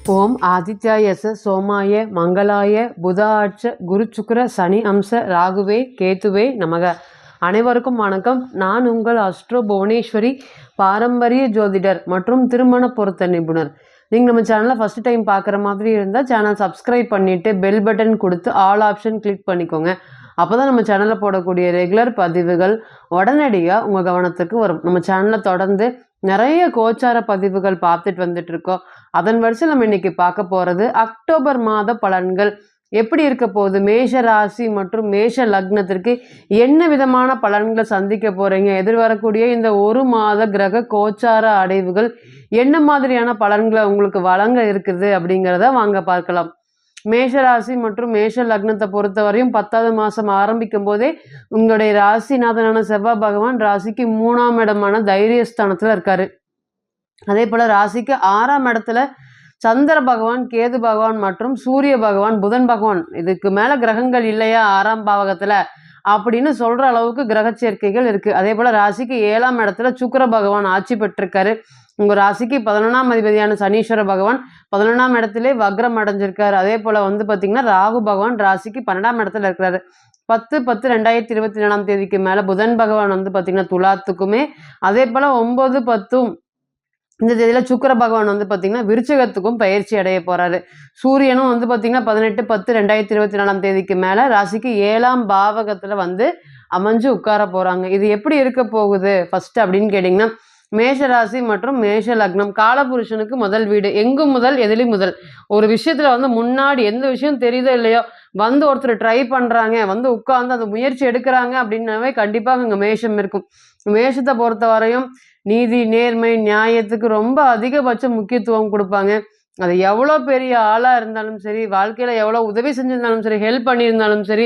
ஓம் ஆதித்யாயச சோமாய மங்களாய புதாட்ச குரு சுக்கிர சனி அம்ச ராகுவே கேத்துவே நமக. அனைவருக்கும் வணக்கம். நான் உங்கள் அஸ்ட்ரோ புவனேஸ்வரி, பாரம்பரிய ஜோதிடர் மற்றும் திருமண பொருத்த நிபுணர். நீங்கள் நம்ம சேனலை ஃபஸ்ட் டைம் பார்க்குற மாதிரி இருந்தால் சேனல் சப்ஸ்கிரைப் பண்ணிவிட்டு பெல் பட்டன் கொடுத்து ஆல் ஆப்ஷன் கிளிக் பண்ணிக்கோங்க. அப்போ தான் நம்ம சேனலில் போடக்கூடிய ரெகுலர் பதிவுகள் உடனடியாக உங்கள் கவனத்துக்கு வரும். நம்ம சேனலை தொடர்ந்து நிறைய கோச்சார பதிவுகள் பார்த்துட்டு வந்துட்டு இருக்கோம். அதன் வரிசையில் நம்ம இன்னைக்கு பார்க்க போகிறது அக்டோபர் மாத பலன்கள் எப்படி இருக்க போகுது, மேஷ ராசி மற்றும் மேஷ லக்னத்திற்கு என்ன விதமான பலன்களை சந்திக்க போகிறீங்க, எதிர்வரக்கூடிய இந்த ஒரு மாத கிரக கோச்சார அடைவுகள் என்ன மாதிரியான பலன்களை உங்களுக்கு வழங்க இருக்குது அப்படிங்கிறத வாங்க பார்க்கலாம். மேஷ ராசி மற்றும் மேஷ லக்னத்தை பொறுத்தவரையும் 10வது மாதம் ஆரம்பிக்கும் போதே உங்களுடைய ராசிநாதனான செவ்வாய் பகவான் ராசிக்கு 3ஆம் இடமான தைரியஸ்தானத்தில் இருக்காரு. அதே போல் ராசிக்கு 6ஆம் இடத்துல சந்திர பகவான், கேது பகவான் மற்றும் சூரிய பகவான், புதன் பகவான், இதுக்கு மேலே கிரகங்கள் இல்லையா 6ஆம் பாவகத்தில் அப்படின்னு சொல்கிற அளவுக்கு கிரக சேர்க்கைகள் இருக்குது. அதே போல் ராசிக்கு 7ஆம் இடத்துல சுக்கிர பகவான் ஆட்சி பெற்றிருக்காரு. உங்கள் ராசிக்கு 11ஆம் அதிபதியான சனீஸ்வர பகவான் 11ஆம் இடத்திலே வக்ரம் அடைஞ்சிருக்காரு. அதே போல் பார்த்திங்கன்னா ராகு பகவான் ராசிக்கு 12ஆம் இடத்துல இருக்கிறாரு. 10/10/2024 மேலே புதன் பகவான் பார்த்திங்கன்னா துலாத்துக்குமே, அதே போல் 9/10 இந்த தேதியில் சுக்கிர பகவான் பார்த்திங்கன்னா விருச்சிகத்துக்கும் பயிற்சி அடைய போகிறாரு. சூரியனும் பார்த்திங்கன்னா 18/10/2024 மேலே ராசிக்கு 7ஆம் பாவகத்தில் அமைஞ்சு உட்கார போகிறாங்க. இது எப்படி இருக்க போகுது ஃபஸ்ட்டு அப்படின்னு கேட்டிங்கன்னா, மேஷ ராசி மற்றும் மேஷ லக்னம் காலபுருஷனுக்கு முதல் வீடு. எங்கும் முதல் எதிலி முதல். ஒரு விஷயத்தில் முன்னாடி எந்த விஷயம் தெரியுதோ இல்லையோ ஒருத்தர் ட்ரை பண்ணுறாங்க, உட்கார்ந்து அந்த முயற்சி எடுக்கிறாங்க அப்படின்னாவே கண்டிப்பாக இங்கே மேஷம் இருக்கும். மேஷத்தை பொறுத்த வரையும் நீதி, நேர்மை, நியாயத்துக்கு ரொம்ப அதிகபட்ச முக்கியத்துவம் கொடுப்பாங்க. அது எவ்வளோ பெரிய ஆளாக இருந்தாலும் சரி, வாழ்க்கையில் எவ்வளோ உதவி செஞ்சிருந்தாலும் சரி, ஹெல்ப் பண்ணியிருந்தாலும் சரி,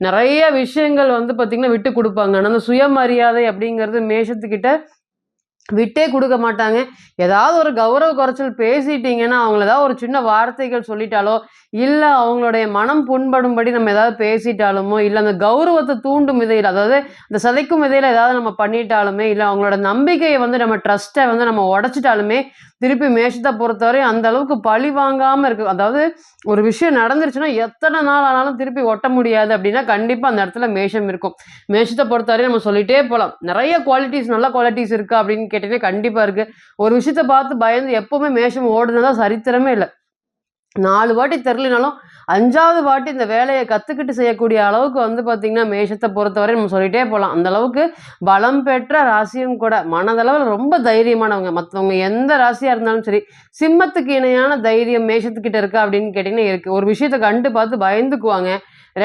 நிறைய விஷயங்கள் பார்த்திங்கன்னா விட்டு கொடுப்பாங்க. ஆனால் அந்த சுயமரியாதை அப்படிங்கிறது மேஷத்துக்கிட்ட விட்டே கொடுக்க மாட்டாங்க. ஏதாவது ஒரு கௌரவ குறைச்சல் பேசிட்டீங்கன்னா, அவங்கள ஏதாவது ஒரு சின்ன வார்த்தைகள் சொல்லிட்டாலோ, இல்லை அவங்களுடைய மனம் புண்படும்படி நம்ம ஏதாவது பேசிட்டாலுமோ, இல்லை அந்த கௌரவத்தை தூண்டும் விதையில், அதாவது அந்த சதைக்கும் விதையில் ஏதாவது நம்ம பண்ணிட்டாலுமே, இல்லை அவங்களோட நம்பிக்கையை நம்ம ட்ரஸ்ட்டை நம்ம உடச்சிட்டாலுமே, திருப்பி மேஷத்தை பொறுத்தவரை அந்த அளவுக்கு பழி வாங்காமல் இருக்குது. அதாவது ஒரு விஷயம் நடந்துருச்சுன்னா எத்தனை நாள் ஆனாலும் திருப்பி ஒட்ட முடியாது அப்படின்னா கண்டிப்பாக அந்த இடத்துல மேஷம் இருக்கும். மேஷத்தை பொறுத்தவரை நம்ம சொல்லிகிட்டே போகலாம். நிறைய குவாலிட்டிஸ், நல்ல குவாலிட்டிஸ் இருக்கா அப்படின்னு கேட்டீங்கன்னா கண்டிப்பாக இருக்குது. ஒரு விஷயத்தை பார்த்து பயந்து எப்போவுமே மேஷம் ஓடுனதா சரித்திரமே இல்லை. 4 வாட்டி தெரிலினாலும் 5வது வாட்டி இந்த வேலையை கற்றுக்கிட்டு செய்யக்கூடிய அளவுக்கு பார்த்திங்கன்னா மேஷத்தை பொறுத்தவரை நம்ம சொல்லிகிட்டே போகலாம். அந்த அளவுக்கு பலம் பெற்ற ராசியும் கூட. மனதளவில் ரொம்ப தைரியமானவங்க. மற்றவங்க எந்த ராசியாக இருந்தாலும் சரி, சிம்மத்துக்கு இணையான தைரியம் மேஷத்துக்கிட்ட இருக்கா அப்படின்னு கேட்டிங்கன்னா இருக்குது. ஒரு விஷயத்தை கண்டு பார்த்து பயந்துக்குவாங்க.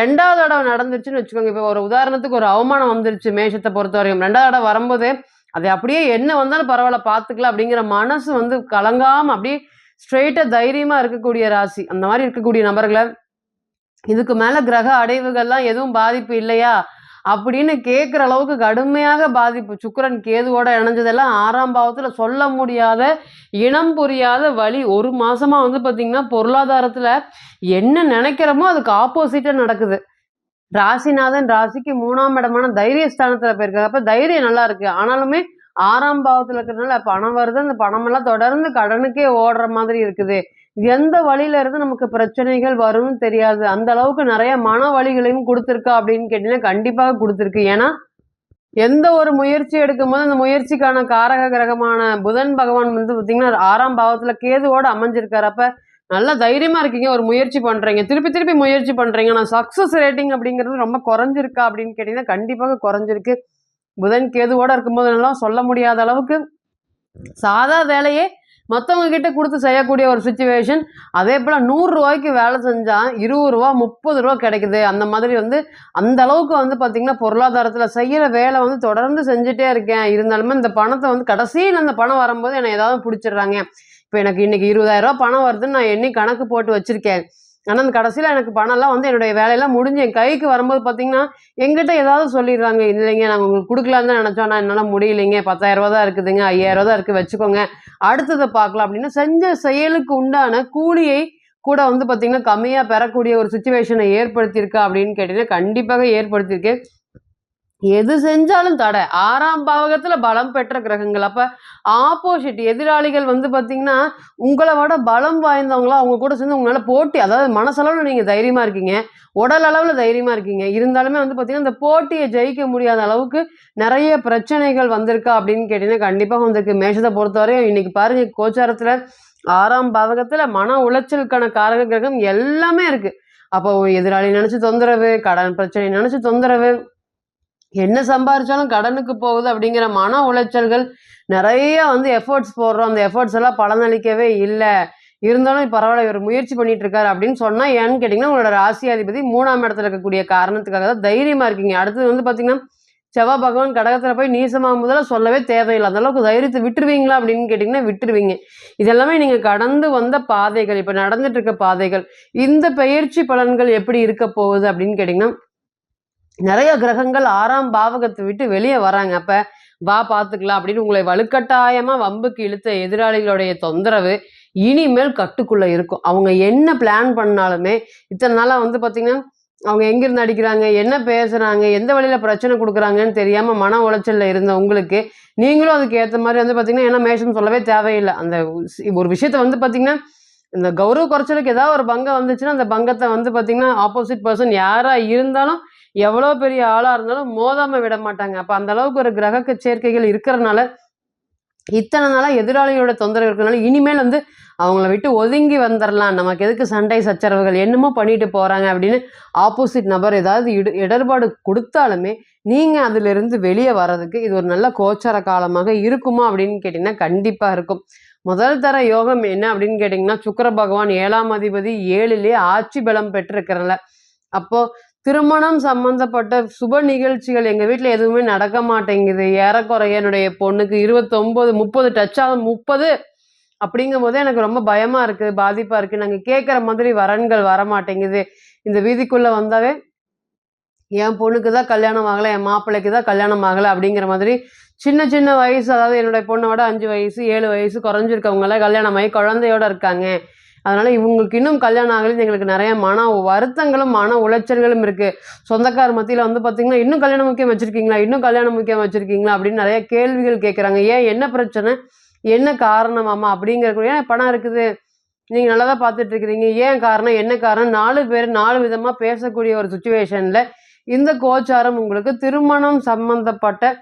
2வது தடவை நடந்துருச்சுன்னு வச்சுக்கோங்க. இப்போ ஒரு உதாரணத்துக்கு ஒரு அவமானம் வந்துருச்சு மேஷத்தை பொறுத்தவரையும், 2வது தடவை வரும்போது அது அப்படியே என்ன வந்தாலும் பரவாயில்ல பார்த்துக்கலாம் அப்படிங்கிற மனசு கலங்காமல் அப்படியே ஸ்ட்ரெயிட்டாக தைரியமாக இருக்கக்கூடிய ராசி. அந்த மாதிரி இருக்கக்கூடிய நபர்களை இதுக்கு மேலே கிரக அடைவுகள்லாம் எதுவும் பாதிப்பு இல்லையா அப்படின்னு கேட்குற அளவுக்கு கடுமையாக பாதிப்பு. சுக்கிரன் கேதுவோட இணைஞ்சதெல்லாம் 6ஆம் பாவத்தில் சொல்ல முடியாத, இனம் புரியாத வழி. ஒரு மாதமாக பார்த்திங்கன்னா பொருளாதாரத்தில் என்ன நினைக்கிறோமோ அதுக்கு ஆப்போசிட்டாக நடக்குது. ராசிநாதன் ராசிக்கு 3ஆம் இடமான தைரியஸ்தானத்தில் போயிருக்காங்க. அப்போ தைரியம் நல்லா இருக்குது. ஆனாலுமே 6ஆம் பாவத்தில் இருக்கிறதுனால பணம் வருது. அந்த பணமெல்லாம் தொடர்ந்து கடனுக்கே ஓடுற மாதிரி இருக்குது. எந்த வழியில இருந்து நமக்கு பிரச்சனைகள் வரும்னு தெரியாது. அந்த அளவுக்கு நிறைய மன வலிகளையும் கொடுத்துருக்கா அப்படின்னு கேட்டீங்கன்னா கண்டிப்பாக கொடுத்துருக்கு. ஏன்னா எந்த ஒரு முயற்சி எடுக்கும்போது அந்த முயற்சிக்கான காரக கிரகமான புதன் பகவான் பார்த்தீங்கன்னா 6ஆம் பாவத்தில் கேதுவோடு அமைஞ்சிருக்காரு. அப்போ நல்லா தைரியமாக இருக்கீங்க, ஒரு முயற்சி பண்ணுறீங்க, திருப்பி திருப்பி முயற்சி பண்ணுறீங்க. ஆனால் சக்ஸஸ் ரேட்டிங் அப்படிங்கிறது ரொம்ப குறைஞ்சிருக்கா அப்படின்னு கேட்டிங்கன்னா கண்டிப்பாக குறைஞ்சிருக்கு. புதன் கேதுவோடு இருக்கும்போதெல்லாம் சொல்ல முடியாத அளவுக்கு சாதா வேலையே மற்றவங்க கிட்ட கொடுத்து செய்யக்கூடிய ஒரு சுச்சுவேஷன். அதே போல் 100 ரூபாய்க்கு வேலை செஞ்சால் 20 ரூபா 30 ரூபா கிடைக்குது. அந்த மாதிரி அந்த அளவுக்கு பார்த்திங்கன்னா பொருளாதாரத்தில் செய்கிற வேலை தொடர்ந்து செஞ்சுட்டே இருக்கேன். இருந்தாலுமே இந்த பணத்தை கடைசியில் அந்த பணம் வரும்போது என்னை ஏதாவது பிடிச்சிடுறாங்க. இப்போ எனக்கு இன்றைக்கி 20,000 ரூபா பணம் வருதுன்னு நான் எண்ணி கணக்கு போட்டு வச்சுருக்கேன். ஆனால் அந்த கடைசியில் எனக்கு பணம்லாம் என்னுடைய வேலையெல்லாம் முடிஞ்சு என் கைக்கு வரும்போது பார்த்திங்கன்னா எங்கிட்ட ஏதாவது சொல்லிடுறாங்க, இல்லைங்க நாங்கள் உங்களுக்கு கொடுக்கலான்னு தான் நினச்சோம், ஆனால் என்னால் முடியலைங்க, 10,000 ரூபா தான் இருக்குதுங்க, 5,000 ரூபா தான் இருக்குது, வச்சுக்கோங்க, அடுத்ததை பார்க்கலாம் அப்படின்னு செஞ்ச செயலுக்கு உண்டான கூலியை கூட பார்த்திங்கன்னா கம்மியாக பெறக்கூடிய ஒரு சுச்சுவேஷனை ஏற்படுத்தியிருக்கா அப்படின்னு கேட்டிங்கன்னா கண்டிப்பாக ஏற்படுத்தியிருக்கு. எது செஞ்சாலும் தடை. 6ஆம் பாவகத்துல பலம் பெற்ற கிரகங்கள். அப்ப ஆப்போசிட் எதிராளிகள் வந்து பார்த்தீங்கன்னா, உங்கள விட பலம் வாய்ந்தவங்களா அவங்க கூட சேர்ந்து உங்களால போட்டி அதாவது மனசளவுல நீங்க தைரியமா இருக்கீங்க. உடல் அளவுல தைரியமா இருக்கீங்க. இருந்தாலுமே வந்து பார்த்தீங்கன்னா, இந்த போட்டிய ஜெயிக்க முடியாத அளவுக்கு நெறைய பிரச்சனைகள் வந்திருக்கா அப்படின்னு கேட்டீங்கன்னா, கண்டிப்பா வந்திருக்கு. மேஷத்த பொறுத்தவரையும் இன்னைக்கு பாருங்க கோச்சாரத்துல 6ஆம் பாவகத்துல மன உளைச்சலுக்கான காரக கிரகம் எல்லாமே இருக்கு. அப்போ எதிராளி நெனச்சு தொந்தரவு, கடன் பிரச்சனை நெனச்சு தொந்தரவு, என்ன சம்பாரிச்சாலும் கடனுக்கு போகுது அப்படிங்கிற மன உளைச்சல்கள் நெறைய வந்து எஃபோர்ட்ஸ் போடுறோம். அந்த எஃபோர்ட்ஸ் எல்லாம் பலனளிக்கவே இல்ல. இருந்தாலும் பரவால்ல இவரு முயற்சி பண்ணிட்டு இருக்காரு அப்படின்னு சொன்னா ஏன்னு கேட்டீங்கன்னா, உங்களோட ராசியாதிபதி 3ஆம் இடத்துல இருக்கக்கூடிய காரணத்துக்காக தான் தைரியமா இருக்கீங்க. அடுத்தது வந்து பார்த்தீங்கன்னா, செவ்வாய் பகவான் கடகத்துல போய் நீசமாகும்போதெல்லாம் சொல்லவே தேவையில்ல. அந்த அளவுக்கு தைரியத்த விட்டுருவீங்களா அப்படின்னு கேட்டீங்கன்னா, விட்டுருவீங்க. இதெல்லாமே நீங்க கடந்து வந்த பாதைகள், இப்ப நடந்துட்டு இருக்க பாதைகள். இந்த பெயர்ச்சி பலன்கள் எப்படி இருக்க போகுது அப்படின்னு கேட்டீங்கன்னா, நெறைய கிரகங்கள் 6ஆம் பாவகத்த விட்டு வெளிய வராங்க. அப்ப வா பார்த்துக்கலாம் அப்படின்னு உங்களை வலுக்கட்டாயமா வம்புக்கு இழுத்த எதிராளிகளுடைய தொந்தரவு இனிமேல் கட்டுக்குள்ள இருக்கும். அவங்க என்ன பிளான் பண்ணாலுமே, இத்தன நாளா வந்து பார்த்தீங்கன்னா, அவங்க எங்கிருந்து அடிக்கிறாங்க? என்ன பேசுறாங்க? எந்த வழியில பிரச்சனை குடுக்குறாங்கன்னு தெரியாம மன உளைச்சல்ல இருந்த உங்களுக்கு, நீங்களும் அதுக்கு ஏத்த மாரி வந்து பார்த்தீங்கன்னா, ஏன்னா மேஷம் சொல்லவே தேவையில்ல. அந்த ஒரு விஷயத்த வந்து பார்த்தீங்கன்னா, இந்த கௌரவ குறைச்சலுக்கு ஏதாவது ஒரு பங்கம் வந்துச்சுன்னா, அந்த பங்கத்த வந்து பார்த்தீங்கன்னா, ஆப்போசிட் பெர்சன் யாரா இருந்தாலும், எவ்வளோ பெரிய ஆளா இருந்தாலும் மோதாம விட மாட்டாங்க. அப்ப அந்த அளவுக்கு ஒரு கிரக சேர்க்கைகள் இருக்கிறனால, இத்தன நாளா எதிராளிகளோட தொந்தரவு இருக்கிறனால, இனிமேல் வந்து அவங்கள விட்டு ஒதுங்கி வந்துரலாம். நமக்கு எதுக்கு சண்டை சச்சரவுகள்? என்னமோ பண்ணிட்டு போறாங்க அப்படின்னு ஆப்போசிட் நபர் ஏதாவது இடர்பாடு குடுத்தாலுமே, நீங்க அதிலிருந்து வெளிய வர்றதுக்கு இது ஒரு நல்ல கோச்சார காலமாக இருக்குமா அப்படின்னு கேட்டீங்கன்னா, கண்டிப்பா இருக்கும். முதல் தர யோகம் என்ன அப்படின்னு கேட்டீங்கன்னா, சுக்கிர பகவான் 7ஆம் அதிபதி 7லே ஆட்சி பலம் பெற்றிருக்கிறனால. அப்போ திருமணம் சம்பந்தப்பட்ட சுப நிகழ்ச்சிகள் எங்க வீட்ல எதுவுமே நடக்க மாட்டேங்குது. ஏறக்குறைய என்னுடைய பொண்ணுக்கு 29, 30 டச் ஆகும். 30 அப்படிங்கும்போதே எனக்கு ரொம்ப பயமா இருக்கு, பாதிப்பா இருக்கு. நாங்க கேட்கிற மாதிரி வரன்கள் வரமாட்டேங்குது. இந்த வீதிக்குள்ள வந்தாவே, என் பொண்ணுக்கு தான் கல்யாணம் ஆகல, என் மாப்பிள்ளைக்கு தான் கல்யாணம் ஆகல அப்படிங்கிற மாதிரி சின்ன சின்ன வயசு அதாவது என்னுடைய பொண்ணோட 5 வயசு, 7 வயசு குறைஞ்சிருக்கவங்கலாம் கல்யாணம் ஆகி குழந்தையோட இருக்காங்க. அதனால இவங்களுக்கு இன்னும் கல்யாணம் ஆகலைன்னு எங்களுக்கு நெறைய மன வருத்தங்களும், மன உளைச்சல்களும் இருக்கு. சொந்தக்கார் மத்தியில வந்து பார்த்தீங்கன்னா, "இன்னும் கல்யாணம் முக்கியம் வச்சிருக்கீங்களா? இன்னும் கல்யாணம் முக்கியம் வச்சிருக்கீங்களா?" அப்படின்னு நெறைய கேள்விகள் கேட்கறாங்க. "ஏன் என்ன பிரச்சனை? என்ன காரணமாம்மா?" அப்படிங்கிறக்கூடிய "ஏன் பணம் இருக்குது. நீங்க நல்லா தான் பார்த்துட்டு இருக்கிறீங்க. ஏன் காரணம்? என்ன காரணம்?" 4 பேர் 4 விதமா பேசக்கூடிய ஒரு சிச்சுவேஷன்ல, இந்த கோச்சாரம் உங்களுக்கு திருமணம் சம்பந்தப்பட்ட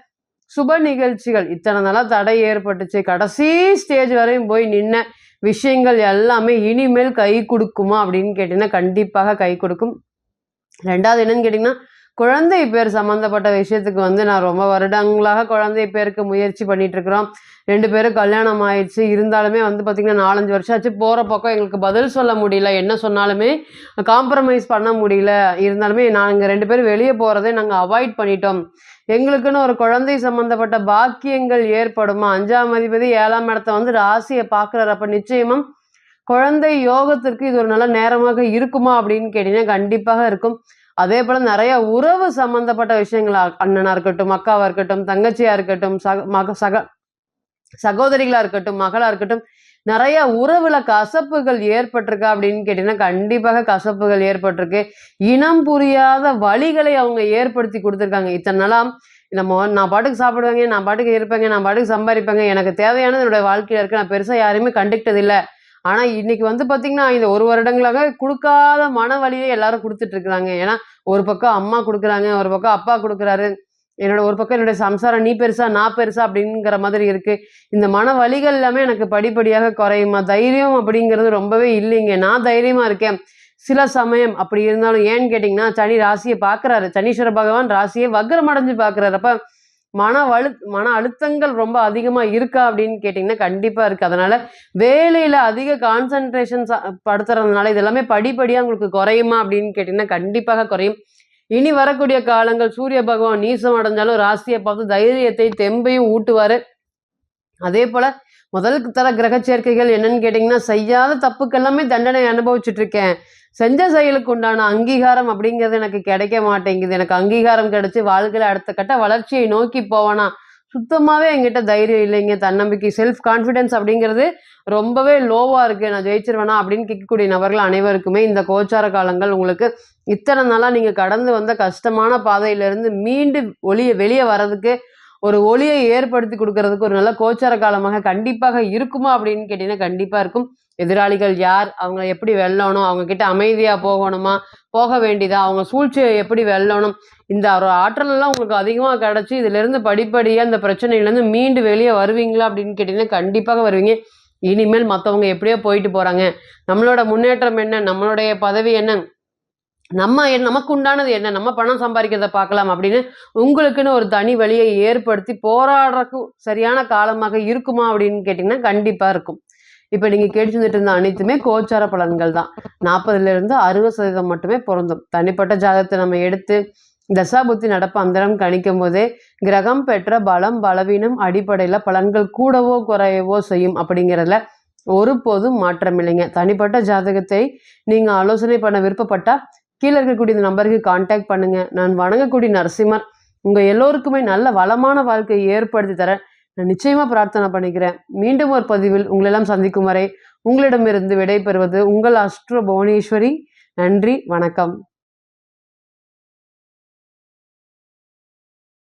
சுப நிகழ்ச்சிகள் இத்தனை நாளா தடை ஏற்பட்டுச்சு. கடைசி ஸ்டேஜ் வரையும் போய் நின்ன விஷயங்கள் எல்லாமே இனிமேல் கை குடுக்குமா அப்படின்னு கேட்டீங்கன்னா, கண்டிப்பாக கை கொடுக்கும். 2வது என்னன்னு கேட்டீங்கன்னா, குழந்தை பேர் சம்மந்தப்பட்ட விஷயத்துக்கு வந்து நான் ரொம்ப வருடங்களாக குழந்தை பேருக்கு முயற்சி பண்ணிட்டு இருக்கிறோம். 2 பேரும் கல்யாணம் ஆயிடுச்சு. இருந்தாலுமே வந்து பார்த்தீங்கன்னா, 4, 5 வருஷம் ஆச்சு. போற பக்கம் எங்களுக்கு பதில் சொல்ல முடியல. என்ன சொன்னாலுமே காம்ப்ரமைஸ் பண்ண முடியல. இருந்தாலுமே நாங்க 2 பேரும் வெளிய போறதே நாங்க அவாய்ட் பண்ணிட்டோம். எங்களுக்குன்னு ஒரு குழந்தை சம்பந்தப்பட்ட பாக்கியங்கள் ஏற்படுமா? 5ஆம் அதிபதி 7ஆம் இடத்த வந்து ராசிய பார்க்குறாரு. அப்ப நிச்சயமா குழந்தை யோகத்திற்கு இது ஒரு நல்ல நேரமாக இருக்குமா அப்படின்னு கேட்டீங்கன்னா, கண்டிப்பாக இருக்கும். அதேபோல நெறைய உறவு சம்மந்தப்பட்ட விஷயங்கள் அண்ணனா இருக்கட்டும், அக்காவா இருக்கட்டும், தங்கச்சியா இருக்கட்டும், சகோதரிகளா இருக்கட்டும், மகளா இருக்கட்டும், நெறைய உறவுல கசப்புகள் ஏற்பட்டிருக்கா அப்படின்னு கேட்டீங்கன்னா, கண்டிப்பாக கசப்புகள் ஏற்பட்டிருக்கு. இனம் புரியாத வலிகளை அவங்க ஏற்படுத்தி குடுத்துருக்காங்க. இத்தன நாளா நான் பாட்டுக்கு சாப்பிடுவேங்க, நான் பாட்டுக்கு இருப்பேங்க, நான் பாட்டுக்கு சம்பாரிப்பேங்க. எனக்கு தேவையானது என்னோட வாழ்க்கையில இருக்கு. நான் பெருசா யாரையுமே கண்டுக்கிட்டது இல்ல. ஆனா, இன்னைக்கு வந்து பார்த்தீங்கன்னா, இந்த 1 வருடங்களாக குடுக்காத மன வலிய எல்லாரும் குடுத்துட்டு இருக்கிறாங்க. ஏன்னா, ஒரு பக்கம் அம்மா குடுக்குறாங்க, ஒரு பக்கம் அப்பா குடுக்குறாரு. ஒரு பக்கம் என்னுடைய சம்சாரம் நீ பெருசா, நான் பெருசா அப்படிங்கிற மாதிரி இருக்கு. இந்த மன வலிகள் எல்லாமே எனக்கு படிப்படியாக குறையுமா? தைரியம் அப்படிங்கிறது ரொம்பவே இல்லைங்க. நான் தைரியமா இருக்கேன். சில சமயம் அப்படி இருந்தாலும் ஏன்னு கேட்டீங்கன்னா, சனி ராசிய பார்க்குறாரு. சனீஸ்வர பகவான் ராசிய வக்ரம் அடைஞ்சு பார்க்குறாரு. அப்ப மன அழுத்தங்கள் ரொம்ப அதிகமா இருக்கா அப்படின்னு கேட்டீங்கன்னா, கண்டிப்பா இருக்கு. அதனால வேலையில அதிக கான்சன்ட்ரேஷன் படுத்துறதுனால இது எல்லாமே படிப்படியா உங்களுக்கு குறையுமா அப்படின்னு கேட்டீங்கன்னா, கண்டிப்பாக குறையும். இனி வரக்கூடிய காலங்கள் சூரிய பகவான் நீசம் அடைஞ்சாலும் ராசிய பார்த்து தைரியத்தை, தெம்பையும் ஊட்டுவாரு. அதேபோல முதல் தர கிரக சேர்க்கைகள் என்னன்னு கேட்டீங்கன்னா, செய்யாத தப்புக்கு எல்லாமே தண்டனை அனுபவிச்சுட்டு இருக்கேன். செஞ்ச செயலுக்கு உண்டான அங்கீகாரம் அப்படிங்கிறது எனக்கு கிடைக்க மாட்டேங்குது. எனக்கு அங்கீகாரம் கிடைச்சு வாழ்க்கையில அடுத்த கட்ட வளர்ச்சியை நோக்கி போவேனா, சுத்தமாவே என்கிட்ட தைரியம் இல்லைங்க, தன்னம்பிக்கை, செல்ஃப் கான்ஃபிடன்ஸ் அப்படிங்கிறது ரொம்பவே லோவா இருக்கு. நான் ஜெயிச்சிருவேனா அப்படின்னு கேட்கக்கூடிய நபர்கள் அனைவருக்குமே இந்த கோச்சார காலங்கள் உங்களுக்கு இத்தனை நாளா நீங்க கடந்து வந்த கஷ்டமான பாதையிலிருந்து மீண்டு வெளியே வர்றதுக்கு ஒரு ஒளியை ஏற்படுத்தி கொடுக்கறதுக்கு ஒரு நல்ல கோச்சார காலமாக கண்டிப்பாக இருக்குமா அப்படின்னு கேட்டீங்கன்னா கண்டிப்பா இருக்கும். எதிராளிகள் யார், அவங்க எப்படி வெல்லணும், அவங்க கிட்ட அமைதியா போகணுமா, போக வேண்டியதா, அவங்க சூழ்ச்சியை எப்படி வெல்லணும், இந்த ஒரு ஆற்றல் எல்லாம் உங்களுக்கு அதிகமா கிடைச்சு இதுல இருந்து படிப்படியா இந்த பிரச்சனையில இருந்து மீண்டு வெளியே வருவீங்களா அப்படின்னு கேட்டீங்கன்னா கண்டிப்பாக வருவீங்க. இனிமேல் மத்தவங்க எப்படியோ போயிட்டு போறாங்க, நம்மளோட முன்னேற்றம் என்ன, நம்மளுடைய பதவி என்ன, நமக்கு உண்டானது என்ன, நம்ம பணம் சம்பாதிக்கிறத பார்க்கலாம் அப்படின்னு உங்களுக்குன்னு ஒரு தனி வழியை ஏற்படுத்தி போராடுறதுக்கு சரியான காலமாக இருக்குமா அப்படின்னு கேட்டீங்கன்னா கண்டிப்பா இருக்கும். இப்ப நீங்க கேட்டு வந்துட்டு இருந்த அனைத்துமே கோச்சார பலன்கள் தான். 40% 60% மட்டுமே பொருந்தும். தனிப்பட்ட ஜாதகத்தை நம்ம எடுத்து தசாபுத்தி நடப்பு அந்தரம் கணிக்கும் போதே கிரகம் பெற்ற பலம் பலவீனம் அடிப்படையில பலன்கள் கூடவோ குறையவோ செய்யும் அப்படிங்கிறதுல ஒருபோதும் மாற்றம் இல்லைங்க. தனிப்பட்ட ஜாதகத்தை நீங்க ஆலோசனை பண்ண விருப்பப்பட்டா கீழே இருக்கக்கூடிய இந்த நம்பருக்கு கான்டாக்ட் பண்ணுங்க. நான் வணங்கக்கூடிய நரசிம்மர் உங்க எல்லோருக்குமே நல்ல வளமான வாழ்க்கையை ஏற்படுத்தி தர நான் நிச்சயமா பிரார்த்தனை பண்ணிக்கிறேன். மீண்டும் ஒரு பதிவில் உங்களெல்லாம் சந்திக்கும் வரை உங்களிடமிருந்து விடைபெறுவது உங்கள் அஸ்ட்ரோ புவனேஸ்வரி. நன்றி, வணக்கம்.